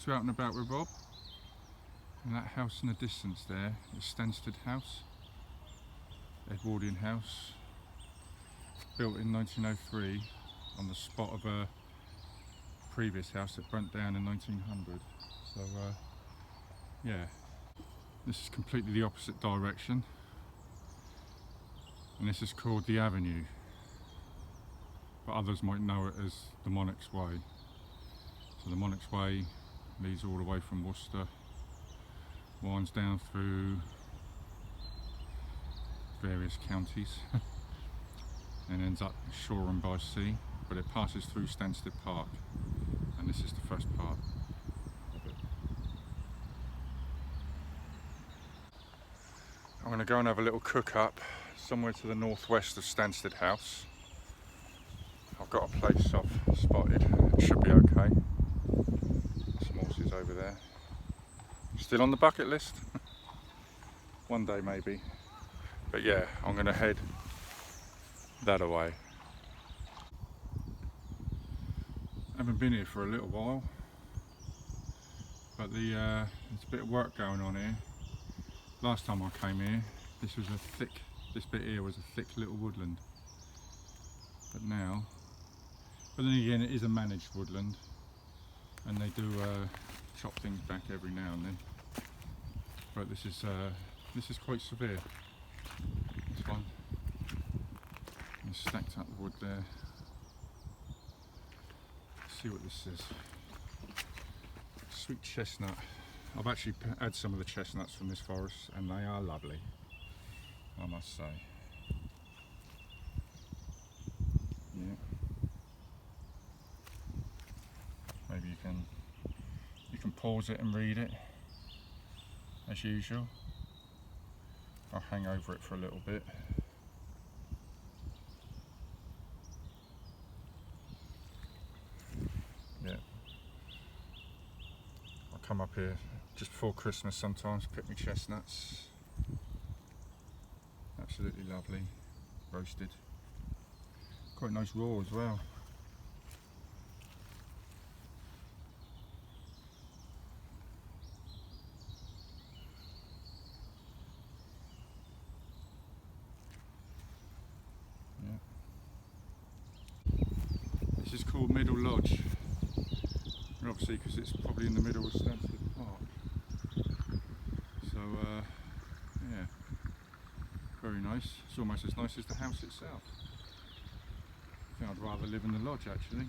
to Out and About with Rob. And that house in the distance there is Stansted House, Edwardian house, built in 1903 on the spot of a previous house that burnt down in 1900. So yeah, this is completely the opposite direction, and this is called the Avenue, but others might know it as the Monarch's Way. So the Monarch's Way leads all the way from Worcester, winds down through various counties and ends up Shoreham by Sea, but it passes through Stansted Park, and this is the first part of it. I'm going to go and have a little cook up somewhere to the northwest of Stansted House. I've got a place I've spotted, it should be okay. Some horses over there. Still on the bucket list? One day maybe. But yeah, I'm going to head that away. Haven't been here for a little while, but there's a bit of work going on here. Last time I came here, this bit here was a thick little woodland. But then again, it is a managed woodland, and they do chop things back every now and then. But this is quite severe. This one. And stacked up the wood there. Let's see what this is. Sweet chestnut. I've actually had some of the chestnuts from this forest, and they are lovely, I must say. Yeah. Maybe you can pause it and read it as usual. I'll hang over it for a little bit. Yeah. I'll come up here just before Christmas sometimes, pick my chestnuts. Absolutely lovely, roasted. Quite nice raw as well. This is called Middle Lodge, and obviously because it's probably in the middle of Stansted Park. So yeah, very nice. It's almost as nice as the house itself. I think I'd rather live in the lodge actually.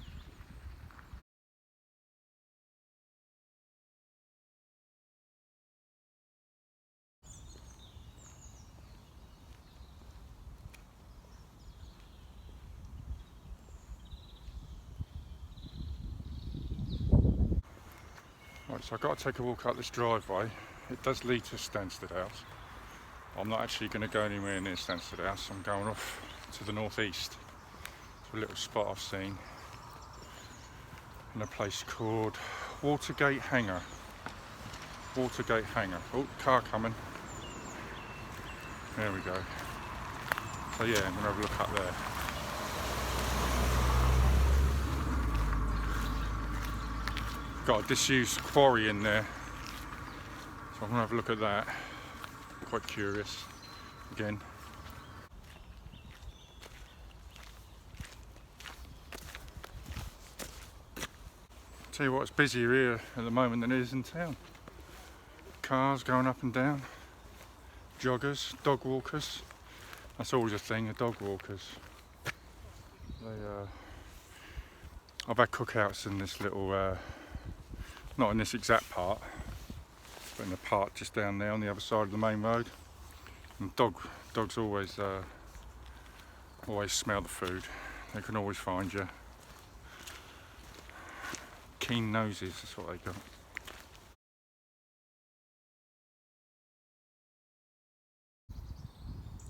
Right, so I've got to take a walk up this driveway. It does lead to Stansted House. I'm not actually going to go anywhere near Stansted House. I'm going off to the northeast to a little spot I've seen in a place called Watergate Hanger. Watergate Hanger. Oh, car coming. There we go. So yeah, I'm going to have a look up there. Got a disused quarry in there, so I'm going to have a look at that. Quite curious again. Tell you what, it's busier here at the moment than it is in town. Cars going up and down, joggers, dog walkers. That's always a thing, the dog walkers. I've had cookouts in this little not in this exact part, but in the part just down there on the other side of the main road. And dogs always smell the food. They can always find you. Keen noses, that's what they got.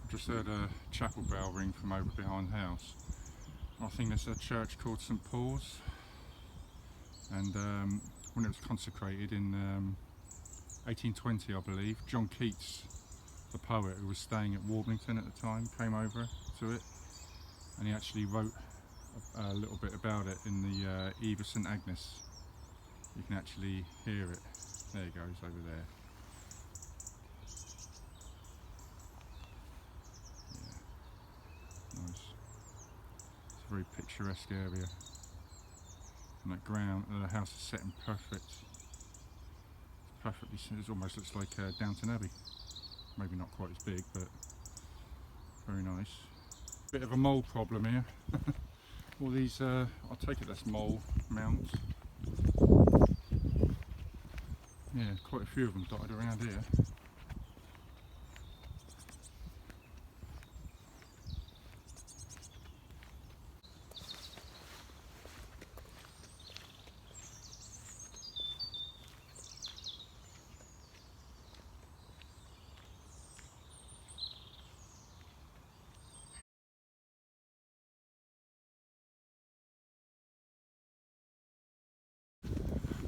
Just heard a chapel bell ring from over behind the house. I think there's a church called St Paul's, and when it was consecrated in 1820, I believe, John Keats, the poet who was staying at Warblington at the time, came over to it, and he actually wrote a little bit about it in the Eve of St Agnes. you can actually hear it. There it goes over there. Yeah. Nice. It's a very picturesque area. And that ground, the house is set in perfect. Perfectly, it almost looks like Downton Abbey. Maybe not quite as big, but very nice. Bit of a mole problem here. All these, I'll take it that's mole mounts. Yeah, quite a few of them dotted around here.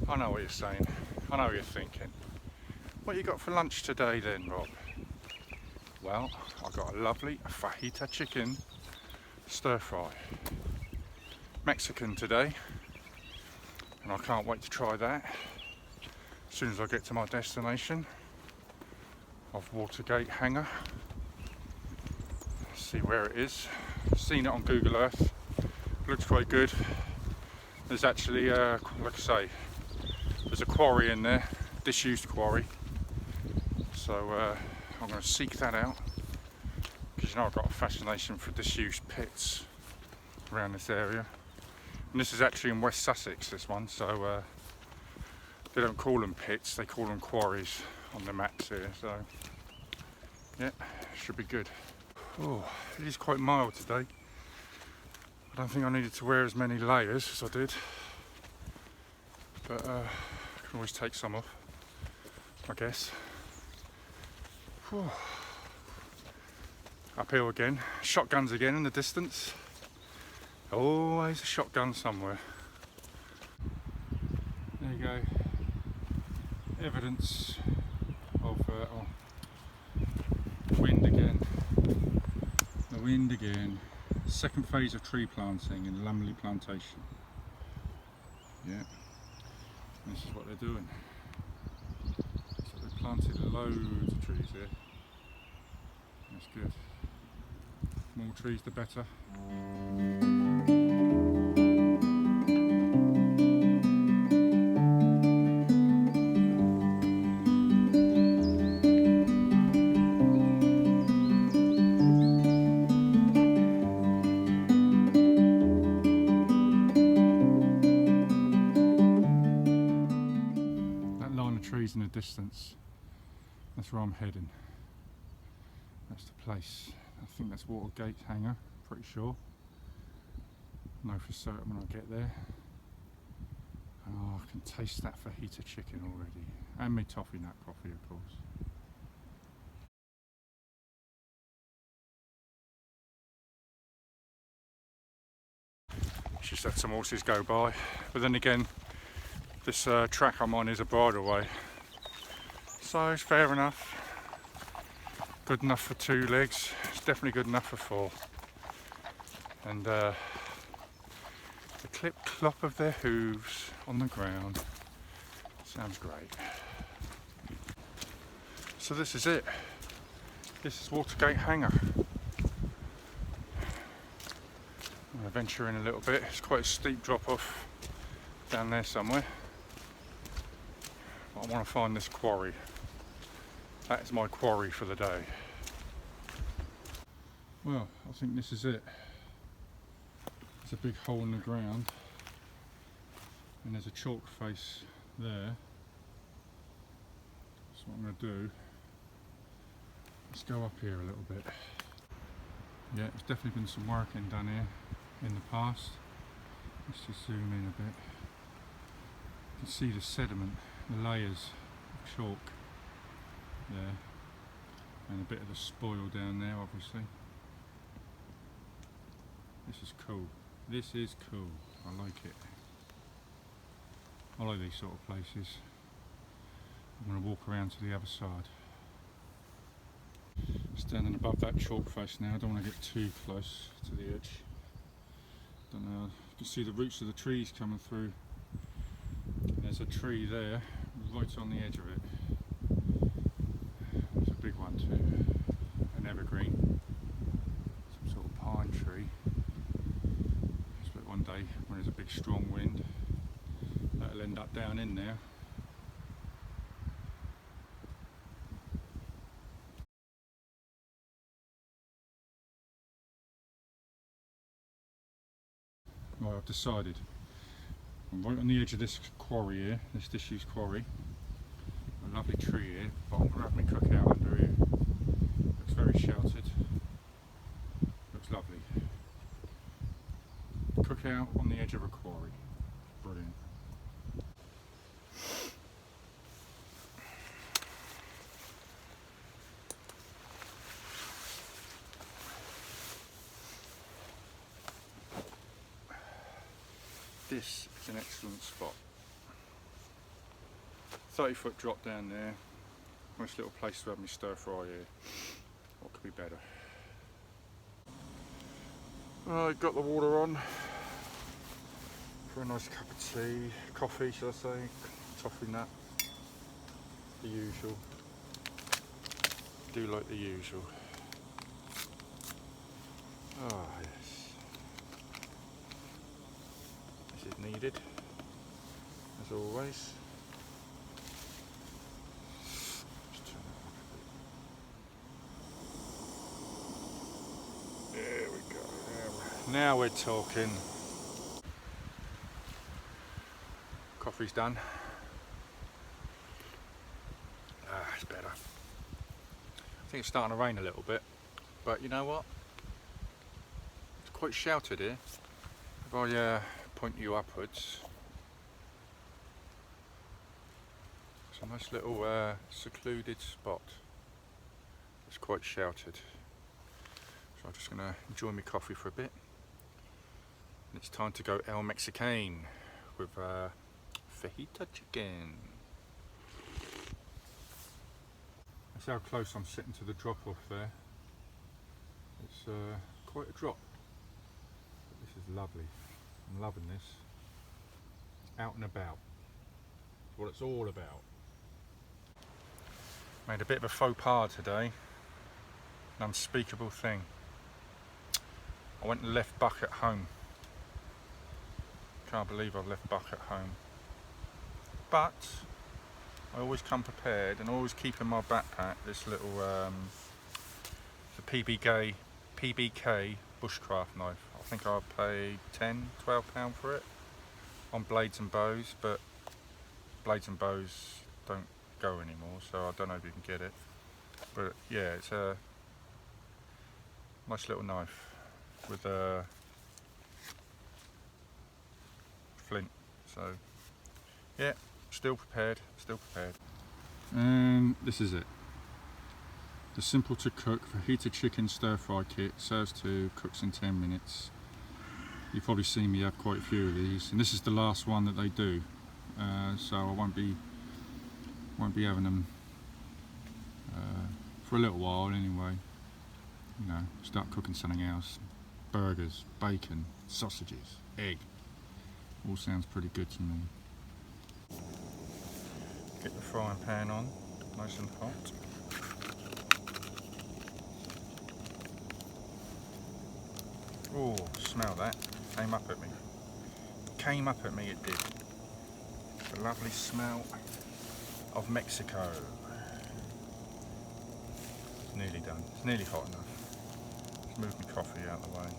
I know what you're saying. I know what you're thinking. What you got for lunch today then, Rob? Well, I got a lovely fajita chicken stir fry. Mexican today. And I can't wait to try that as soon as I get to my destination of Watergate Hanger. See where it is. Seen it on Google Earth. Looks quite good. There's actually, like I say, there's a quarry in there, disused quarry. So I'm going to seek that out, because you know I've got a fascination for disused pits around this area. And this is actually in West Sussex, this one, so they don't call them pits, they call them quarries on the maps here. So yeah, should be good. Oh, it is quite mild today. I don't think I needed to wear as many layers as I did, but I can always take some off, I guess. Whew. Uphill again, shotguns again in the distance. Always a shotgun somewhere. There you go, evidence of the wind again. The wind again. Second phase of tree planting in Lumley Plantation. Yeah, this is what they're doing. So they planted loads of trees here. That's good. More trees the better. Trees in the distance, that's where I'm heading. That's the place. I think that's Watergate Hanger, pretty sure. Know for certain when I get there. Oh, I can taste that fajita chicken already, and my toffee nut coffee, of course. Just let some horses go by, but then again, this track I'm on is a bridleway, so it's fair enough. Good enough for 2 legs, it's definitely good enough for 4. And the clip-clop of their hooves on the ground sounds great. So this is it. This is Watergate Hanger. I'm going to venture in a little bit. It's quite a steep drop off down there somewhere. I want to find this quarry. That is my quarry for the day. Well, I think this is it. There's a big hole in the ground and there's a chalk face there. So what I'm going to do, let's go up here a little bit. Yeah, there's definitely been some work done here in the past. Let's just zoom in a bit. You can see the sediment, the layers of chalk there, and a bit of the spoil down there obviously. This is cool. This is cool. I like it. I like these sort of places. I'm going to walk around to the other side. Standing above that chalk face now, I don't want to get too close to the edge. Don't know, you can see the roots of the trees coming through. There's there's a tree there, right on the edge of it. It's a big one too, an evergreen, some sort of pine tree. I expect one day when there's a big strong wind, that'll end up down in there. Right, I've decided. I'm right on the edge of this quarry here, this disused quarry. A lovely tree here, but I'm going to have my cookout under here. Looks very sheltered. Looks lovely. Cookout on the edge of a quarry. Brilliant. This is an excellent spot. 30-foot drop down there. Nice little place to have me stir fry here. What could be better? Right, got the water on for a nice cup of tea, coffee shall I say, toffee nut, the usual. Do like the usual. Ah yes. This is needed, as always. Just turn that up a bit. There we go. Now we're talking. Coffee's done. It's better. I think it's starting to rain a little bit, but you know what? It's quite sheltered here. If I point you upwards, it's a nice little secluded spot. It's quite sheltered. So I'm just going to enjoy my coffee for a bit. And it's time to go El Mexicano with fajita chicken. That's how close I'm sitting to the drop off there. It's quite a drop. But this is lovely. I'm loving this. Out and about. That's what it's all about. Made a bit of a faux pas today. An unspeakable thing. I went and left Buck at home. Can't believe I've left Buck at home. But I always come prepared and always keep in my backpack this little the PBK bushcraft knife. I think I paid £10–12 for it on Blades and Bows, but Blades and Bows don't go anymore, so I don't know if you can get it. But yeah, it's a nice little knife with a flint. So yeah, still prepared. And this is it. The simple to cook fajita chicken stir fry kit serves to cooks in 10 minutes. You've probably seen me have quite a few of these, and this is the last one that they do. So I won't be having them for a little while anyway. You know, start cooking something else. Burgers, bacon, sausages, egg. All sounds pretty good to me. Get the frying pan on, nice and hot. Oh, smell that. Came up at me, it did. The lovely smell of Mexico. It's nearly done. It's nearly hot enough. Let's move my coffee out of the way.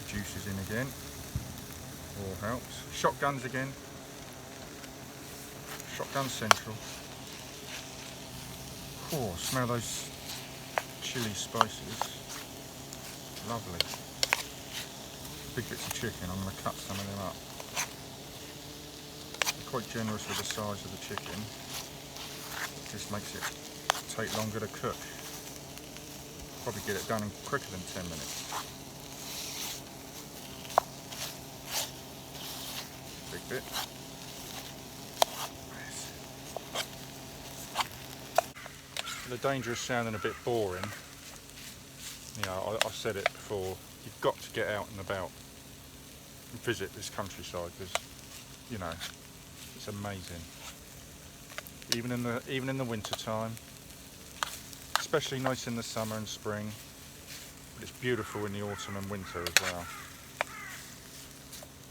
The juice is in again. All helps. Shotguns again. Shotgun central. Oh, smell those chili spices. Lovely. Big bits of chicken. I'm going to cut some of them up. I'm quite generous with the size of the chicken. It just makes it take longer to cook. Probably get it done in quicker than 10 minutes. Big bit. the danger of sounding a bit boring, you know, I said it before, you've got to get out and about and visit this countryside, because, you know, it's amazing. Even in the winter time, especially nice in the summer and spring, but it's beautiful in the autumn and winter as well.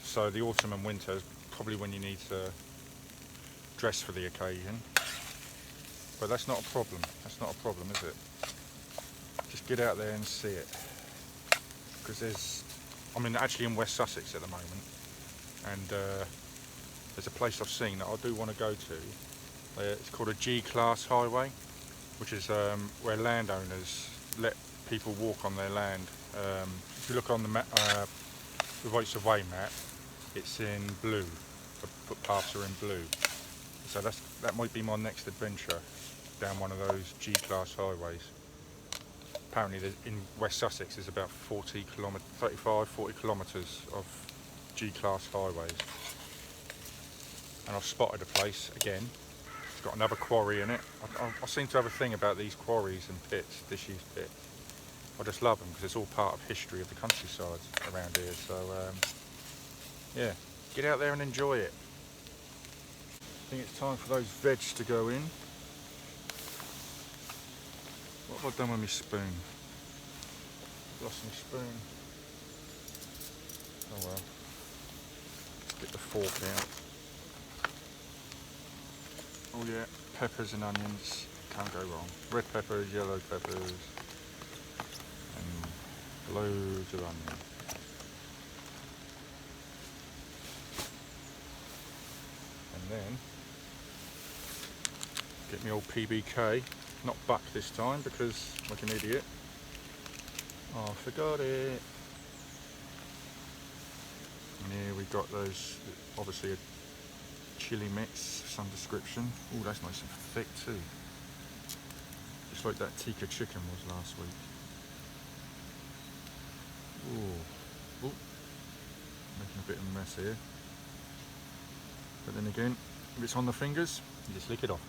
So the autumn and winter is probably when you need to dress for the occasion, but that's not a problem. That's not a problem, is it? Just get out there and see it, because I'm actually in West Sussex at the moment, and there's a place I've seen that I do want to go to. It's called a G-class highway, which is where landowners let people walk on their land. If you look on the map, the Rights of Way map, it's in blue. The footpaths are in blue. So that might be my next adventure, down one of those G-class highways. Apparently in West Sussex there's about 35, 40 kilometres of G-class highways. And I've spotted a place again. It's got another quarry in it. I seem to have a thing about these quarries and pits, disused pits. I just love them because it's all part of history of the countryside around here. So yeah, get out there and enjoy it. I think it's time for those veg to go in. What have I done with my spoon? Lost my spoon. Oh well. Get the fork out. Oh yeah, peppers and onions, can't go wrong. Red peppers, yellow peppers, and loads of onion. And then, get me old PBK, not buck this time because I'm like an idiot. Oh, I forgot it. And here we got those, obviously a chili mix of some description. Oh, that's nice and thick too. Just like that tikka chicken was last week. Oh, making a bit of a mess here. But then again, if it's on the fingers, you just lick it off.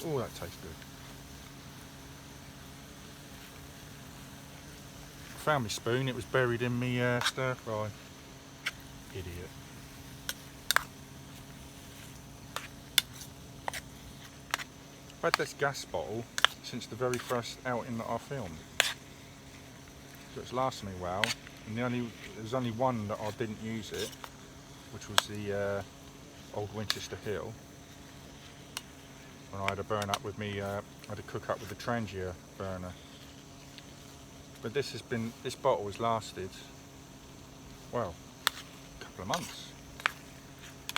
Oh, that tastes good. I found my spoon, it was buried in me stir fry. Idiot. I've had this gas bottle since the very first outing that I filmed. So it's lasted me well, and there was only one that I didn't use it, which was the old Winchester Hill. When I had to burn up with me, I had to cook up with the tranquil burner. But this bottle has lasted, well, a couple of months.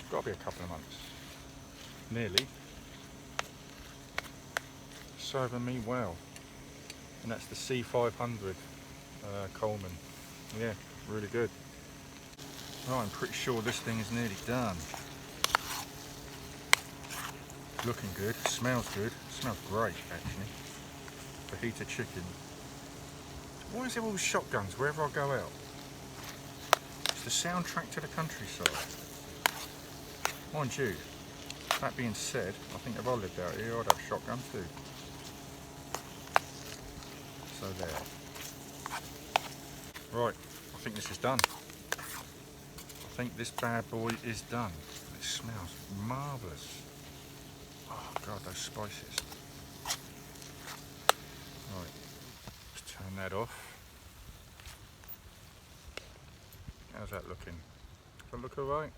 Got to be a couple of months, nearly. Serving me well, and that's the C500 Coleman. Yeah, really good. Right, I'm pretty sure this thing is nearly done. Looking good, smells good, smells great actually. Fajita chicken. Why is there all shotguns wherever I go out? It's the soundtrack to the countryside. Mind you, that being said, I think if I lived out here I'd have a shotgun too. So there. Right, I think this is done. I think this bad boy is done. It smells marvellous. Oh god, those spices. Right, let's turn that off. How's that looking? Does that look alright?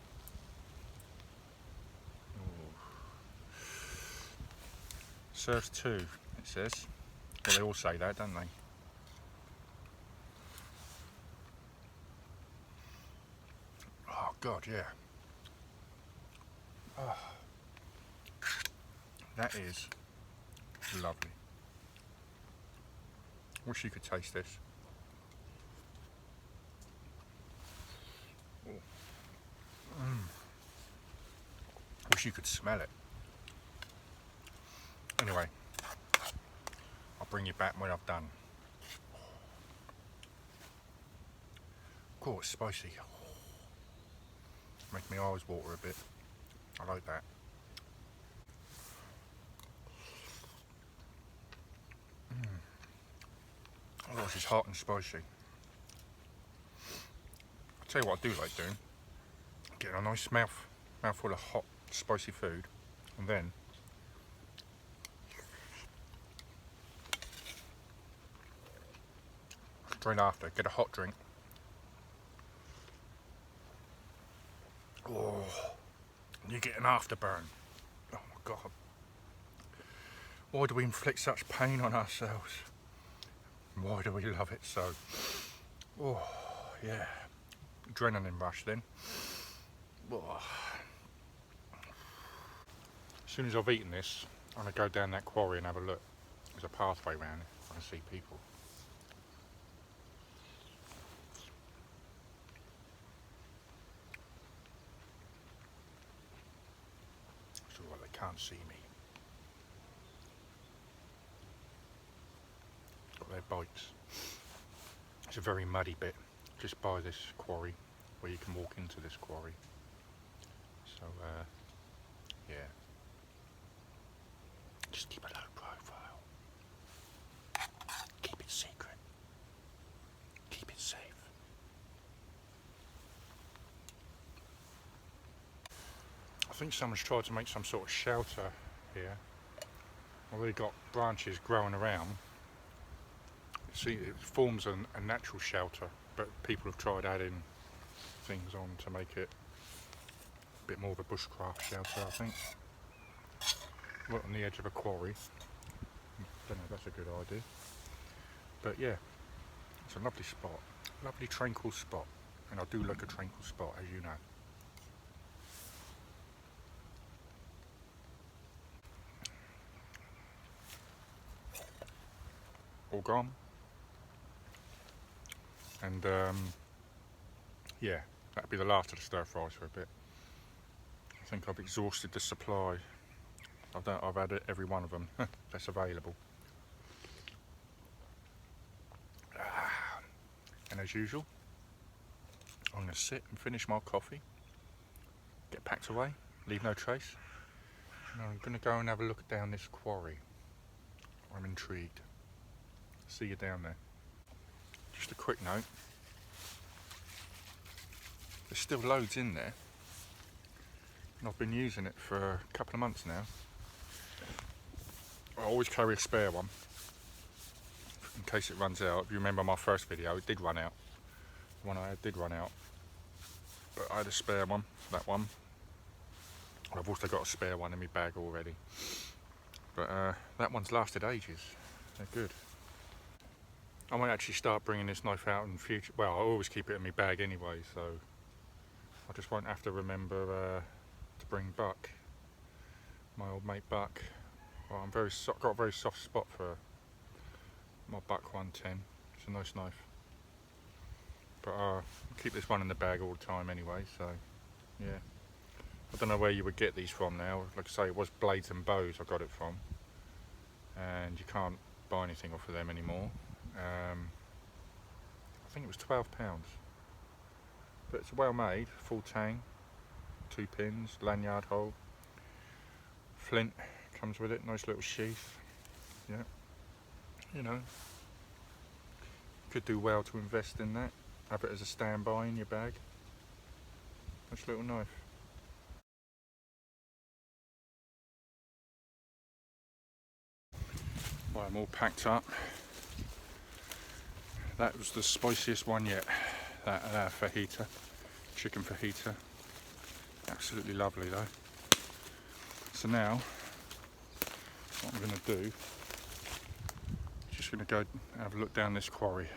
Serves two, it says. Well, they all say that, don't they? Oh god, yeah. Oh, that is lovely. Wish you could taste this. Wish you could smell it. Anyway, I'll bring you back when I've done. Oh, it's spicy. Make my eyes water a bit. I like that. Oh, this is hot and spicy. I'll tell you what I do like doing. Getting a nice mouthful of hot, spicy food, and then straight after, get a hot drink. Oh, you get an afterburn. Oh my God. Why do we inflict such pain on ourselves? Why do we love it so? Oh, yeah. Adrenaline rush then. Oh. As soon as I've eaten this, I'm going to go down that quarry and have a look. There's a pathway round it. I can see people. So they can't see me. Got their bikes. It's a very muddy bit just by this quarry where you can walk into this quarry. So yeah. Just keep a low profile. Keep it secret. Keep it safe. I think someone's tried to make some sort of shelter here. Already got branches growing around. See, it forms a natural shelter, but people have tried adding things on to make it a bit more of a bushcraft shelter, I think. Right on the edge of a quarry. Don't know if that's a good idea. But yeah, it's a lovely spot. Lovely tranquil spot. And I do like a tranquil spot, as you know. All gone. And yeah, that'll be the last of the stir fries for a bit. I think I've exhausted the supply. I've had every one of them that's available. And as usual, I'm going to sit and finish my coffee, get packed away, leave no trace, and I'm going to go and have a look down this quarry. I'm intrigued. See you down there. Just a quick note, there's still loads in there, and I've been using it for a couple of months now. I always carry a spare one in case it runs out. If you remember my first video, it did run out. The one I had did run out, but I had a spare one, that one. I've also got a spare one in my bag already, but that one's lasted ages. They're good. I might actually start bringing this knife out in the future. Well, I always keep it in my bag anyway, so I just won't have to remember to bring Buck, my old mate Buck. Well, I've got a very soft spot for my Buck 110. It's a nice knife, but I keep this one in the bag all the time anyway. So yeah, I don't know where you would get these from now. Like I say, it was Blades and Bows I got it from, and you can't buy anything off of them anymore. I think it was £12, but it's well made, full tang, 2 pins, lanyard hole, flint comes with it, nice little sheath. Yeah, you know, could do well to invest in that, have it as a standby in your bag. Nice little knife. Well, I'm all packed up. That was the spiciest one yet, that fajita, chicken fajita. Absolutely lovely though. So now, what I'm going to do, just going to go have a look down this quarry.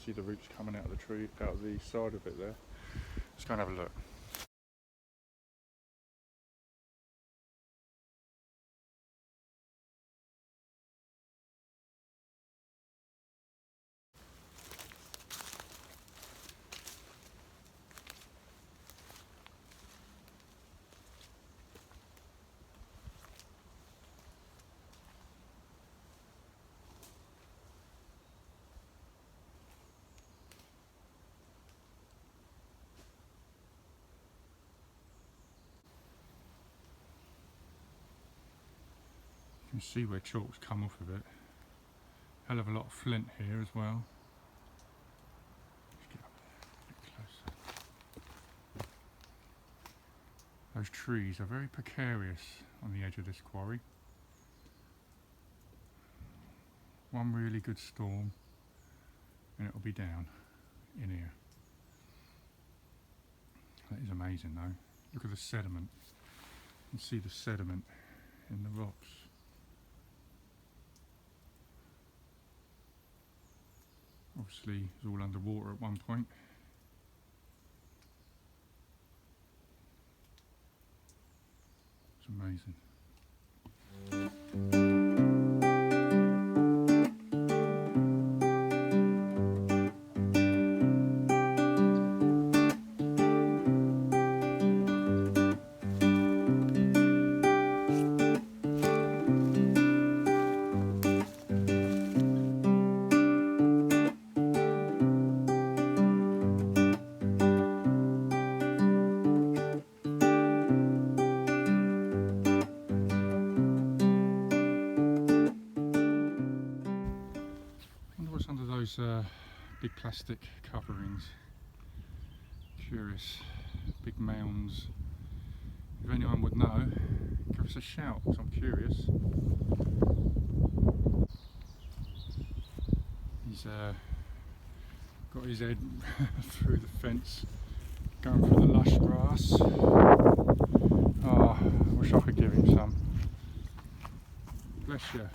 See the roots coming out of the tree, out of the side of it there. Let's go and have a look. can see where chalk's come off of it. Hell of a lot of flint here as well. Let's get up a bit closer. Those trees are very precarious on the edge of this quarry. One really good storm and it'll be down in here. That is amazing though. Look at the sediment. You can see the sediment in the rocks. Obviously it was all underwater at one point. It's amazing. Big plastic coverings. Curious. Big mounds. If anyone would know, give us a shout, because I'm curious. He's got his head through the fence, going through the lush grass. Oh, I wish I could give him some. Bless you.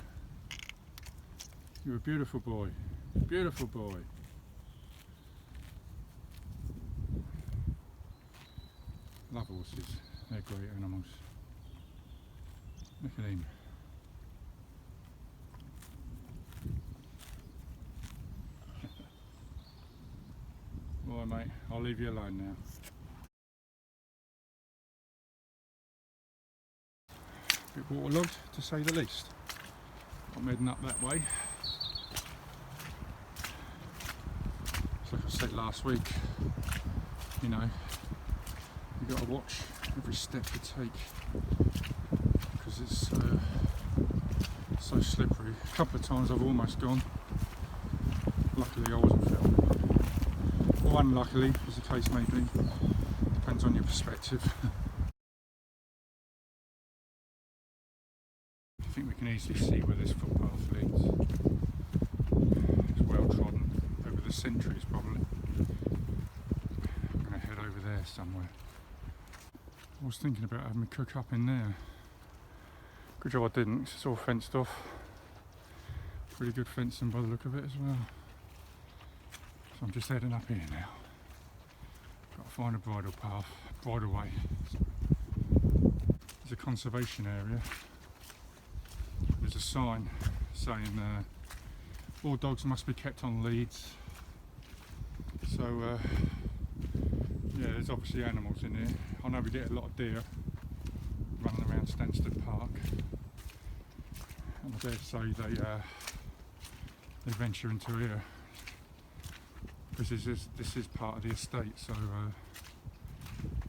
You're a beautiful boy. Beautiful boy. Love horses, they're great animals. Look at him. Right mate, I'll leave you alone now. A bit waterlogged to say the least. I'm heading up that way. So like I said last week, you know, you've got to watch every step you take because it's so slippery. A couple of times I've almost gone. Luckily I wasn't filming. Or unluckily, as the case may be. Depends on your perspective. I think we can easily see where this footpath leads. It's well trodden over the centuries probably. I'm going to head over there somewhere. I was thinking about having a cook up in there. Good job I didn't, 'cause it's all fenced off. Pretty good fencing by the look of it as well. So I'm just heading up here now. Got to find a bridle path, bridleway. There's a conservation area. There's a sign saying all dogs must be kept on leads. So yeah, there's obviously animals in here. I know we get a lot of deer running around Stansted Park, and I dare say they venture into here. This is part of the estate, so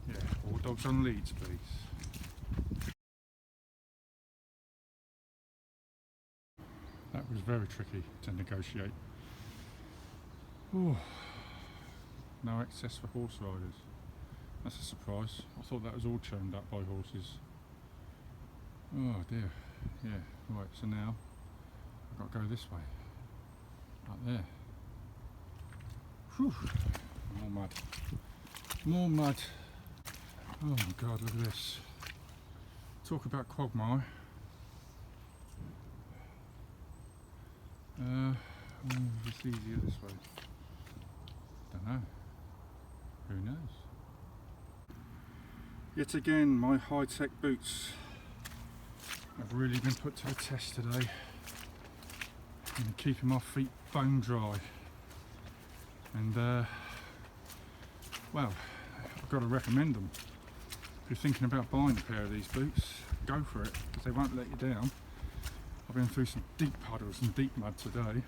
yeah, all dogs on leads, please. That was very tricky to negotiate. Ooh. No access for horse riders. That's a surprise. I thought that was all churned up by horses. Oh dear. Yeah, right, so now I've got to go this way. Up there. Whew. More mud. More mud. Oh my god, look at this. Talk about quagmire. It's easier this way. Don't know. Who knows? Yet again, my high-tech boots have really been put to the test today. And keeping my feet bone dry. And well, I've got to recommend them. If you're thinking about buying a pair of these boots, go for it, because they won't let you down. I've been through some deep puddles and deep mud today,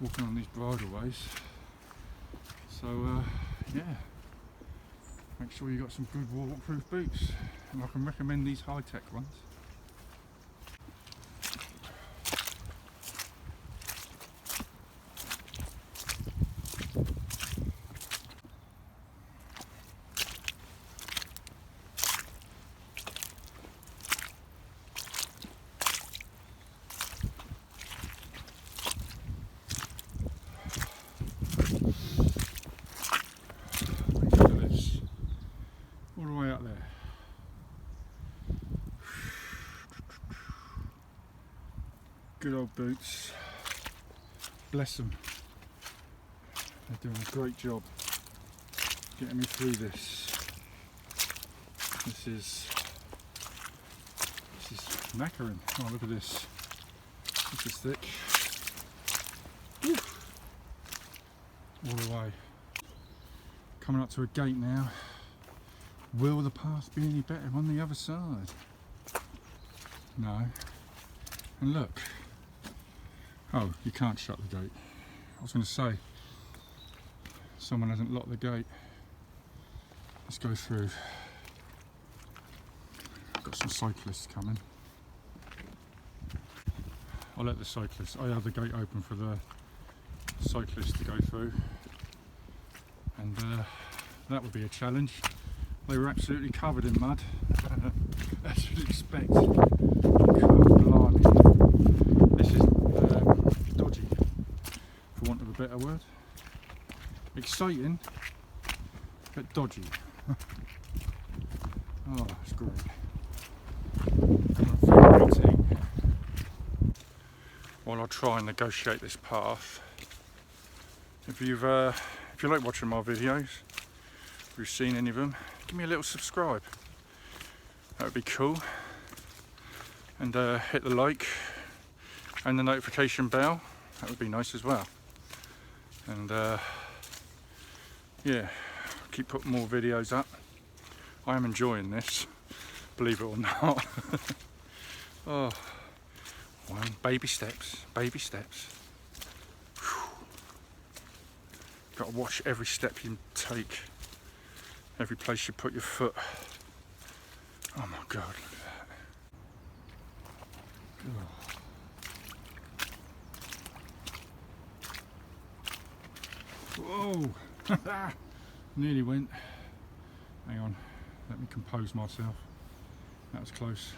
walking on these bridleways. So yeah, make sure you got some good waterproof boots, and I can recommend these high-tech ones. old boots. Bless them. They're doing a great job getting me through this. This is knackering. Oh, look at this. This is thick. Woo. All the way. Coming up to a gate now. Will the path be any better on the other side? No. And look. Oh, you can't shut the gate. I was going to say, someone hasn't locked the gate. Let's go through. I've got some cyclists coming. I'll let the cyclists, I have the gate open for the cyclists to go through. And that would be a challenge. They were absolutely covered in mud, as you'd expect. Blimey. This is dodgy, for want of a better word. Exciting, but dodgy. Oh, it's great. While I try and negotiate this path, if you like watching my videos, if you've seen any of them, give me a little subscribe. That would be cool. And hit the like and the notification bell. That would be nice as well. And yeah, keep putting more videos up. I am enjoying this, believe it or not. Oh, one baby steps, baby steps. Whew. Got to watch every step you take, every place you put your foot. Oh my God, look at that. Whoa, nearly went. Hang on, let me compose myself. That was close.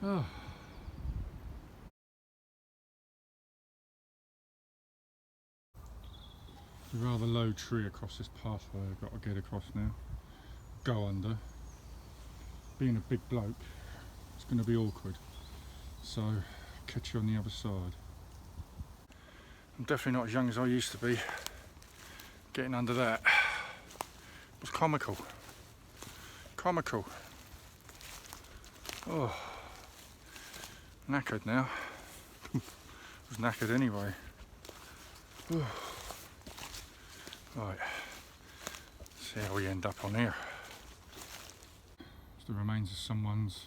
Oh. There's a rather low tree across this pathway I've got to get across now. Go under. Being a big bloke, it's going to be awkward. So, I'll catch you on the other side. I'm definitely not as young as I used to be. Getting under that was comical. Comical. Oh. Knackered now. Was knackered anyway. Right, see how we end up on here. It's the remains of someone's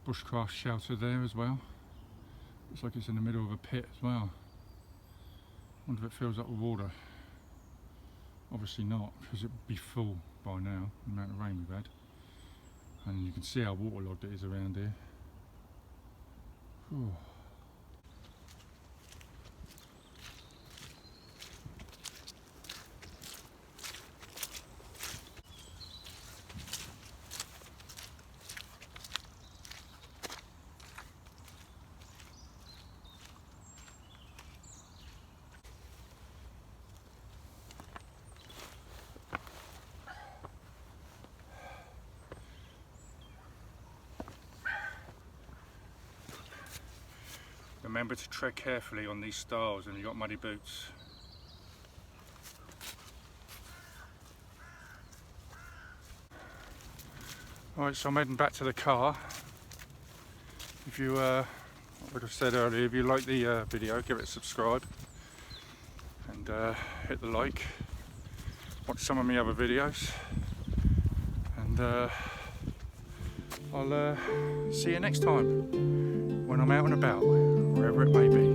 bushcraft shelter there as well. Looks like it's in the middle of a pit as well. Wonder if it fills up with water. Obviously not, because it would be full by now, the amount of rain we've had. And you can see how waterlogged it is around here. Whew. Remember to tread carefully on these stiles when you've got muddy boots. Alright, so I'm heading back to the car. If you, like I said earlier, if you like the video, give it a subscribe and hit the like. Watch some of my other videos, and I'll see you next time when I'm out and about, wherever it may be.